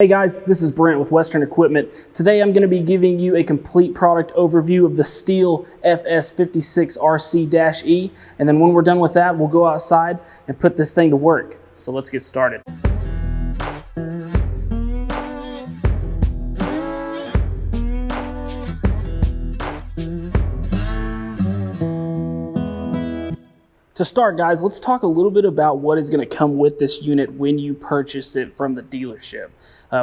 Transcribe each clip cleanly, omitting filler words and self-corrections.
Hey guys, this is Brent with Western Equipment. Today I'm going to be giving you a complete product overview of the Stihl FS56RC-E, and then when we're done with that, we'll go outside and put this thing to work. So let's get started. To start, guys, let's talk a little bit about what is going to come with this unit when you purchase it from the dealership.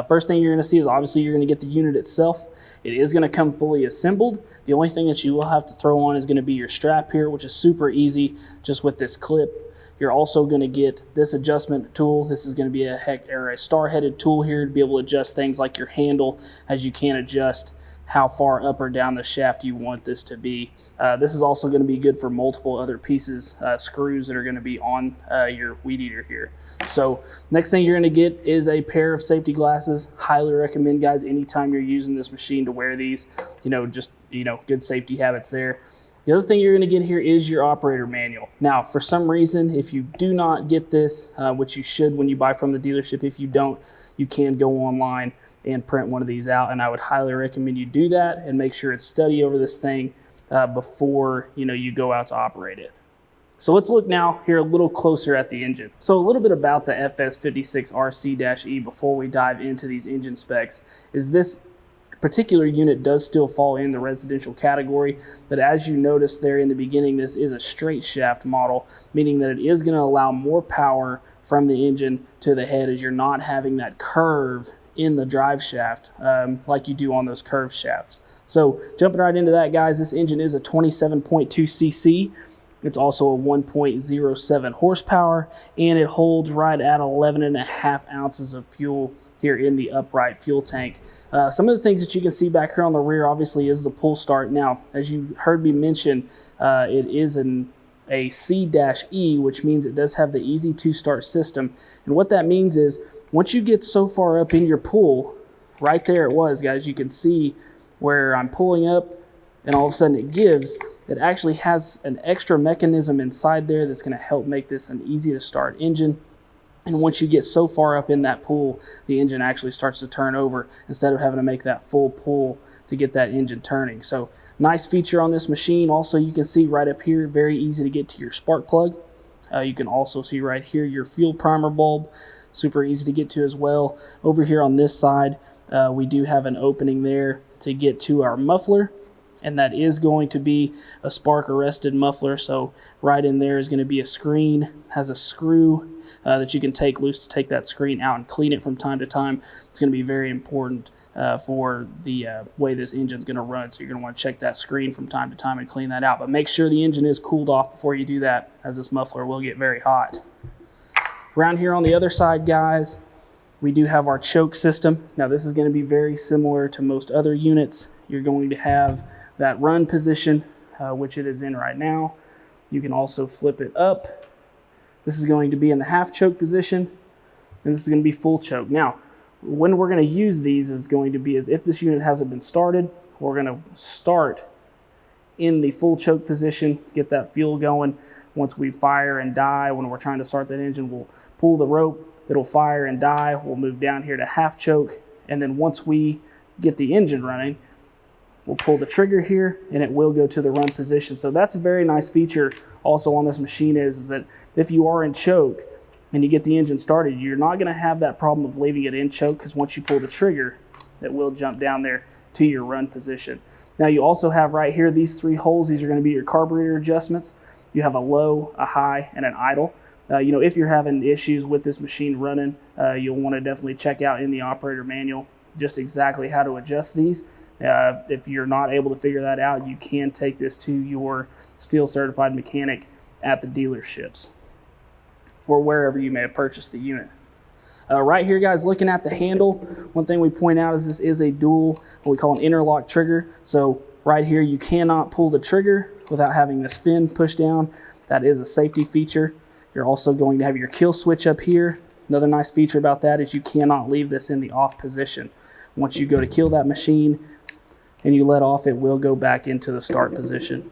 First thing you're going to see is obviously you're going to get the unit itself. It is going to come fully assembled. The only thing that you will have to throw on is going to be your strap here, which is super easy just with this clip. You're also going to get this adjustment tool. This is going to be a star-headed tool here to be able to adjust things like your handle, as you can adjust how far up or down the shaft you want this to be. This is also going to be good for multiple other pieces, screws that are going to be on your weed eater here. So next thing you're going to get is a pair of safety glasses. Highly recommend, guys, anytime you're using this machine to wear these. Good safety habits there. The other thing you're going to get here is your operator manual. Now, for some reason, if you do not get this, which you should when you buy from the dealership, if you don't, you can go online and print one of these out, and I would highly recommend you do that and make sure it's study over this thing before you go out to operate it. So let's look now here a little closer at the engine. So a little bit about the FS56RC-E before we dive into these engine specs is this particular unit does still fall in the residential category, but as you noticed there in the beginning, this is a straight shaft model, meaning that it is going to allow more power from the engine to the head as you're not having that curve in the drive shaft like you do on those curved shafts. So jumping right into that, guys, this engine is a 27.2 cc. It's also a 1.07 horsepower, and it holds right at 11.5 ounces of fuel here in the upright fuel tank. Some of the things that you can see back here on the rear obviously is the pull start. Now, as you heard me mention, it is a C-E, which means it does have the easy two-start system. And what that means is once you get so far up in your pull, right there it was, guys, you can see where I'm pulling up and all of a sudden it gives. It actually has an extra mechanism inside there that's going to help make this an easy to start engine. And once you get so far up in that pull, the engine actually starts to turn over instead of having to make that full pull to get that engine turning. So nice feature on this machine. Also, you can see right up here, very easy to get to your spark plug. You can also see right here your fuel primer bulb, super easy to get to as well. Over here on this side, we do have an opening there to get to our muffler, and that is going to be a spark arrested muffler. So right in there is going to be a screen, has a screw that you can take loose to take that screen out and clean it from time to time. It's going to be very important for the way this engine's going to run. So you're going to want to check that screen from time to time and clean that out. But make sure the engine is cooled off before you do that, as this muffler will get very hot. Around here on the other side, guys, we do have our choke system. Now this is going to be very similar to most other units. You're going to have that run position, which it is in right now. You can also flip it up. This is going to be in the half choke position, and this is going to be full choke. Now, when we're going to use these is going to be as if this unit hasn't been started. We're going to start in the full choke position, get that fuel going. Once we fire and die, when we're trying to start that engine, we'll pull the rope, it'll fire and die. We'll move down here to half choke, and then once we get the engine running, we'll pull the trigger here and it will go to the run position. So that's a very nice feature also on this machine is that if you are in choke and you get the engine started, you're not going to have that problem of leaving it in choke, because once you pull the trigger, it will jump down there to your run position. Now you also have right here these three holes. These are going to be your carburetor adjustments. You have a low, a high, and an idle. If you're having issues with this machine running, you'll want to definitely check out in the operator manual just exactly how to adjust these. If you're not able to figure that out, you can take this to your Stihl certified mechanic at the dealerships or wherever you may have purchased the unit. Right here, guys, looking at the handle, one thing we point out is this is a dual, what we call an interlock trigger. So right here, you cannot pull the trigger without having this fin pushed down. That is a safety feature. You're also going to have your kill switch up here. Another nice feature about that is you cannot leave this in the off position. Once you go to kill that machine and you let off, it will go back into the start position.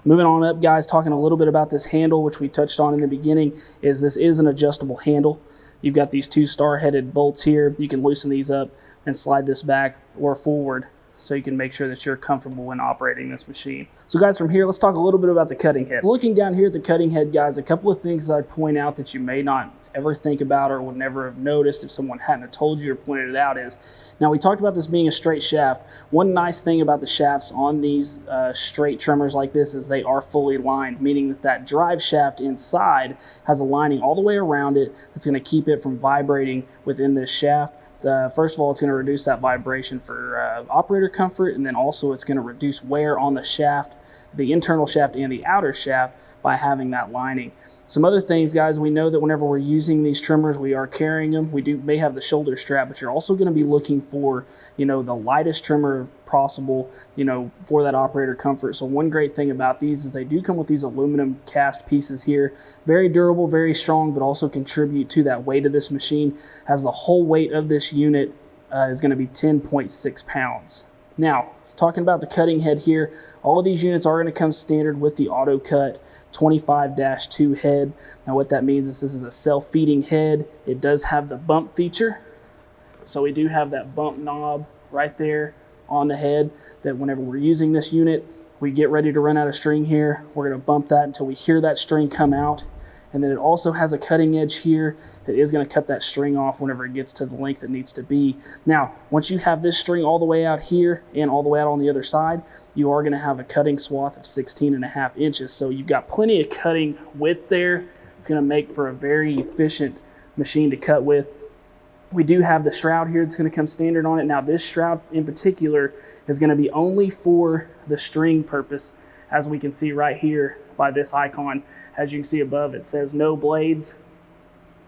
Moving on up, guys, talking a little bit about this handle, which we touched on in the beginning, is this is an adjustable handle. You've got these 2 star-headed bolts here. You can loosen these up and slide this back or forward so you can make sure that you're comfortable when operating this machine. So guys, from here, let's talk a little bit about the cutting head. Looking down here at the cutting head, guys, a couple of things that I'd point out that you may not ever think about or would never have noticed if someone hadn't have told you or pointed it out is, now we talked about this being a straight shaft. One nice thing about the shafts on these straight trimmers like this is they are fully lined, meaning that that drive shaft inside has a lining all the way around it that's going to keep it from vibrating within this shaft. First of all, it's going to reduce that vibration for operator comfort, and then also it's going to reduce wear on the shaft, the internal shaft and the outer shaft, by having that lining. Some other things, guys, we know that whenever we're using these trimmers, we are carrying them. We may have the shoulder strap, but you're also going to be looking for, the lightest trimmer possible, for that operator comfort. So one great thing about these is they do come with these aluminum cast pieces here. Very durable, very strong, but also contribute to that weight of this machine, as the whole weight of this unit is going to be 10.6 pounds. Now, talking about the cutting head here, all of these units are going to come standard with the auto cut 25-2 head. Now what that means is this is a self-feeding head. It does have the bump feature. So we do have that bump knob right there on the head that whenever we're using this unit, we get ready to run out of string here, we're going to bump that until we hear that string come out. And then it also has a cutting edge here that is going to cut that string off whenever it gets to the length it needs to be. Now, once you have this string all the way out here and all the way out on the other side, you are going to have a cutting swath of 16.5 inches. So you've got plenty of cutting width there. It's going to make for a very efficient machine to cut with. We do have the shroud here that's going to come standard on it. Now, this shroud in particular is going to be only for the string purpose, as we can see right here by this icon. As you can see above, it says no blades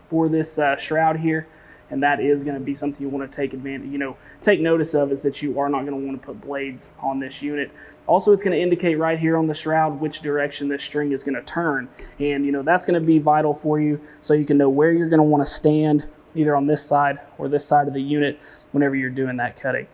for this shroud here, and that is going to be something you want to take advantage, take notice of, is that you are not going to want to put blades on this unit. Also, it's going to indicate right here on the shroud which direction this string is going to turn, and that's going to be vital for you, so you can know where you're going to want to stand, either on this side or this side of the unit whenever you're doing that cutting.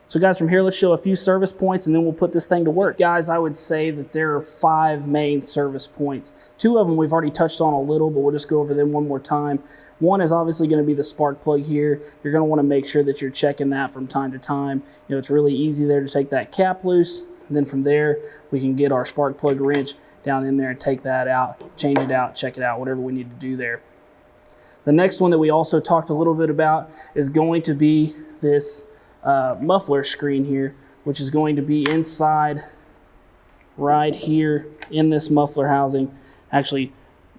So guys, from here, let's show a few service points and then we'll put this thing to work. Guys, I would say that there are 5 main service points. 2 of them we've already touched on a little, but we'll just go over them one more time. One is obviously going to be the spark plug here. You're going to want to make sure that you're checking that from time to time. It's really easy there to take that cap loose. And then from there, we can get our spark plug wrench down in there and take that out, change it out, check it out, whatever we need to do there. The next one that we also talked a little bit about is going to be this muffler screen here, which is going to be inside right here in this muffler housing, actually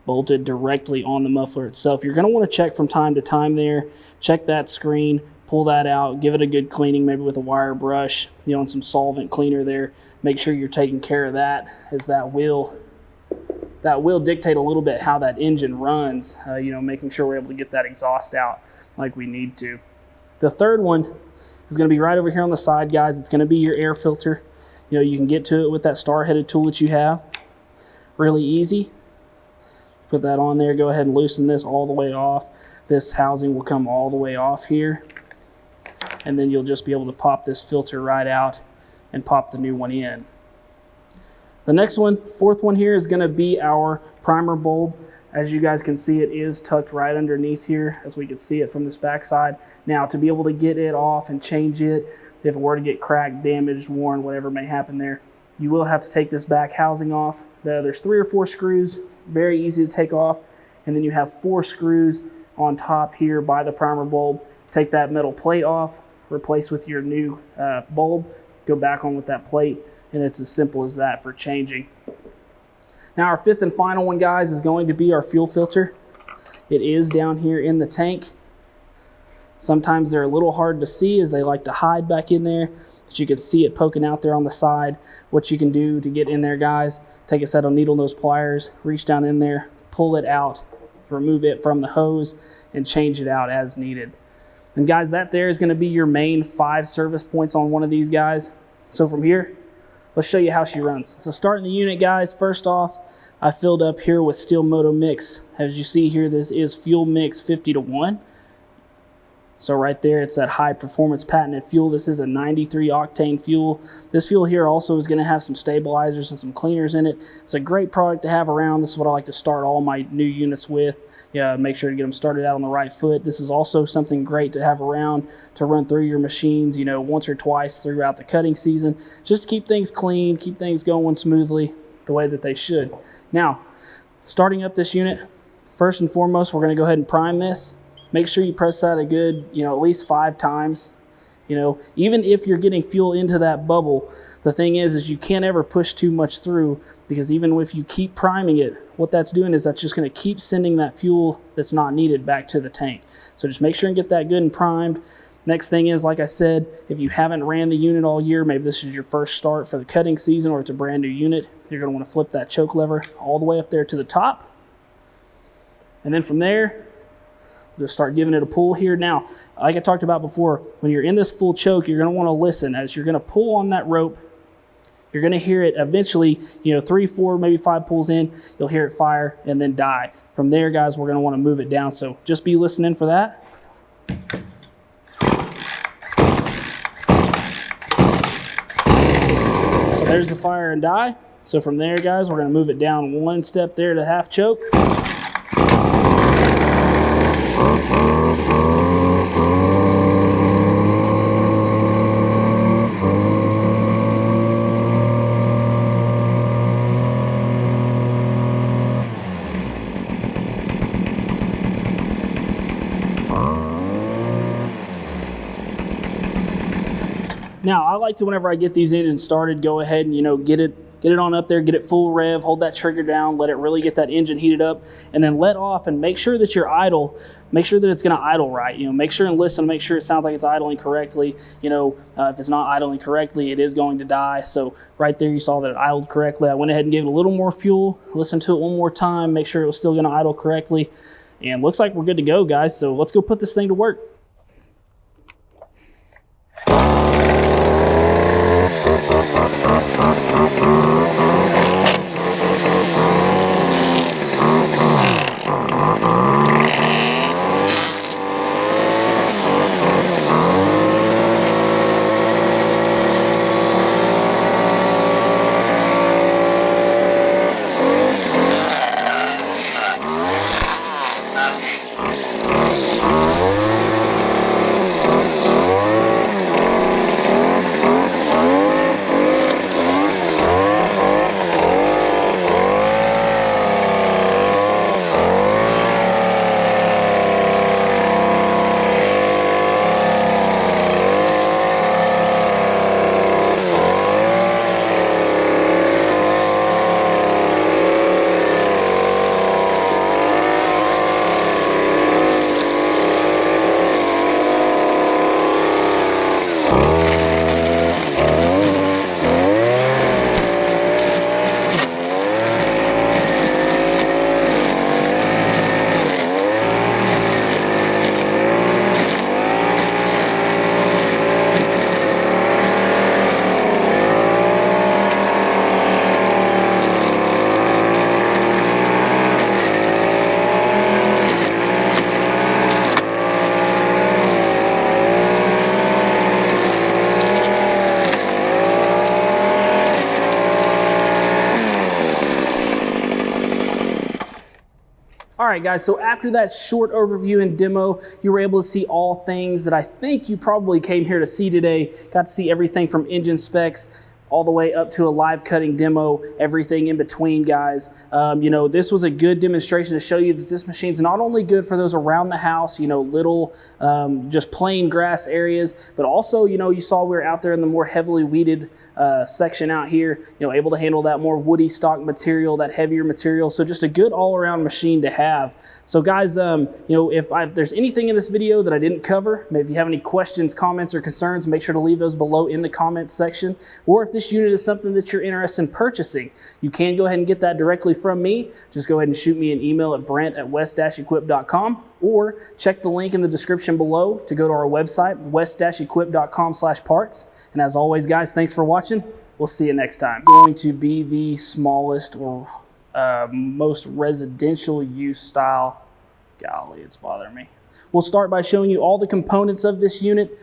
bolted directly on the muffler itself. You're going to want to check from time to time there, check that screen, pull that out, give it a good cleaning, maybe with a wire brush, and some solvent cleaner there. Make sure you're taking care of that, as that will dictate a little bit how that engine runs, making sure we're able to get that exhaust out like we need to. The third one is going to be right over here on the side, guys. It's going to be your air filter. You can get to it with that star-headed tool that you have. Really easy. Put that on there. Go ahead and loosen this all the way off. This housing will come all the way off here. And then you'll just be able to pop this filter right out and pop the new one in. The next one, 4th one here, is going to be our primer bulb. As you guys can see, it is tucked right underneath here, as we can see it from this back side. Now, to be able to get it off and change it, if it were to get cracked, damaged, worn, whatever may happen there, you will have to take this back housing off. There's 3 or 4 screws, very easy to take off, and then you have 4 screws on top here by the primer bulb. Take that metal plate off, replace with your new bulb, go back on with that plate, and it's as simple as that for changing. Now, our 5th and final one, guys, is going to be our fuel filter. It is down here in the tank. Sometimes they're a little hard to see, as they like to hide back in there, but you can see it poking out there on the side. What you can do to get in there, guys, take a set of needle nose pliers, reach down in there, pull it out, remove it from the hose, and change it out as needed. And guys, that there is going to be your main 5 service points on one of these guys. So from here, let's show you how she runs. So starting the unit, guys, first off, I filled up here with Stihl Moto Mix. As you see here, this is fuel mix 50-1. So right there, it's that high performance patented fuel. This is a 93 octane fuel. This fuel here also is going to have some stabilizers and some cleaners in it. It's a great product to have around. This is what I like to start all my new units with. Yeah, make sure to get them started out on the right foot. This is also something great to have around to run through your machines, you know, once or twice throughout the cutting season, just to keep things clean, keep things going smoothly the way that they should. Now, starting up this unit, first and foremost, we're going to go ahead and prime this. Make sure you press that a good, you know, at least 5 times. You know, even if you're getting fuel into that bubble, the thing is you can't ever push too much through, because even if you keep priming it, what that's doing is that's just going to keep sending that fuel that's not needed back to the tank. So just make sure and get that good and primed. Next thing is, like I said, if you haven't ran the unit all year, maybe this is your first start for the cutting season or it's a brand new unit, you're going to want to flip that choke lever all the way up there to the top. And then from there, just start giving it a pull here. Now, like I talked about before, when you're in this full choke, you're going to want to listen. As you're going to pull on that rope, you're going to hear it eventually, you know, 3, 4, maybe 5 pulls in, you'll hear it fire and then die. From there, guys, we're going to want to move it down. So just be listening for that. So there's the fire and die. So from there, guys, we're going to move it down 1 step there to half choke. Now, I like to, whenever I get these engines started, go ahead and, you know, get it on up there, get it full rev, hold that trigger down, let it really get that engine heated up, and then let off and make sure that you're idle. Make sure that it's going to idle right. You know, make sure and listen, make sure it sounds like it's idling correctly. You know, if it's not idling correctly, it is going to die. So right there, you saw that it idled correctly. I went ahead and gave it a little more fuel, listened to it one more time, make sure it was still going to idle correctly, and looks like we're good to go, guys. So let's go put this thing to work. All right, guys, so after that short overview and demo, you were able to see all things that I think you probably came here to see today. Got to see everything from engine specs all the way up to a live cutting demo, everything in between, guys. You know, this was a good demonstration to show you that this machine's not only good for those around the house, you know, little just plain grass areas, but also, you know, you saw we were out there in the more heavily weeded section out here, you know, able to handle that more woody stock material, that heavier material. So just a good all-around machine to have. So guys, you know, if there's anything in this video that I didn't cover, maybe if you have any questions, comments, or concerns, make sure to leave those below in the comments section. Or if this unit is something that you're interested in purchasing, you can go ahead and get that directly from me. Just go ahead and shoot me an email at brent@west-equip.com, or check the link in the description below to go to our website, west-equip.com/parts. And as always, guys, thanks for watching. We'll see you next time. Going to be the smallest or most residential use style. Golly, it's bothering me. We'll start by showing you all the components of this unit.